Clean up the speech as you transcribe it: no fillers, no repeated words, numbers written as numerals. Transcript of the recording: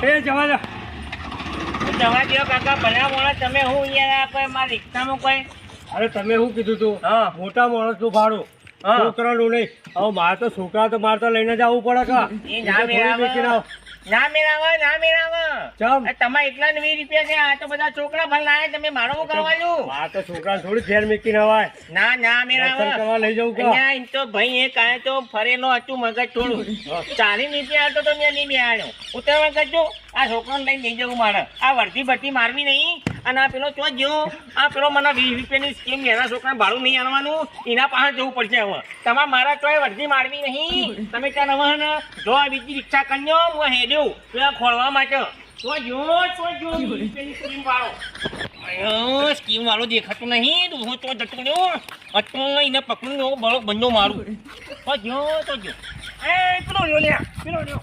એ જવા દો. જવા દો કાકા, ભલા મોણા તમે હું અહીંયા કોઈ મારા રિક્ષામાં કોઈ અરે તમે શું કીધું તું? હા. મોટા માણસનું ભાડું, હા. છોકરાનું નહીં. હવે મારે તો છોકરા તો મારે તો લઈને જ આવવું પડે કા? એ ના મેળાવે. ના મેળાવે, ના મેળાવે. ચમ? આ તમારે એકલા 20 રૂપિયા છે, આ તો બધા છોકરા ભલ લાયા, તમે મારો શું કરવાનું? મારે તો છોકરાને થોડી ઘેર મૂકીને અવાય. ના ના મેળાવે. દર્શન કરવા લઈ જવું કા? અહીંયા એમ તો ભાઈ એક આયો તો ફરેનો હતું મગજ થોડું 40 રૂપિયા હતો તો મેં નહીં બેહાડ્યો. ઉતરવા કરજો, આ છોકરાને લઈને લઈ જવું મારે. આ વર્ધી બટ્ટી મારવી નહીં. અને આ પેલો ચો ગયો, આ પેલો મને 20 રૂપિયાની સ્કીમ એના છોકરાને ભાડું નહીં આલવાનું, એના પાસે જવું પડશે હવે. તમારે મારા ચોય વર્ધી મારવી નહીં. તમે ત્યાં નવા ને જો આ બીજી રિક્ષા કર્યો હું હેડ્યો પેલા ખોલવા માટે. તો જો 20 રૂપિયાની સ્કીમ વાળો સ્કીમ વાળો દેખાતું નહીં. હું તો જતો રહ્યો હતો એને પકડું બળો બંધો મારું. તો જો એ પેલો રહ્યો લ્યા, પેલો રહ્યો.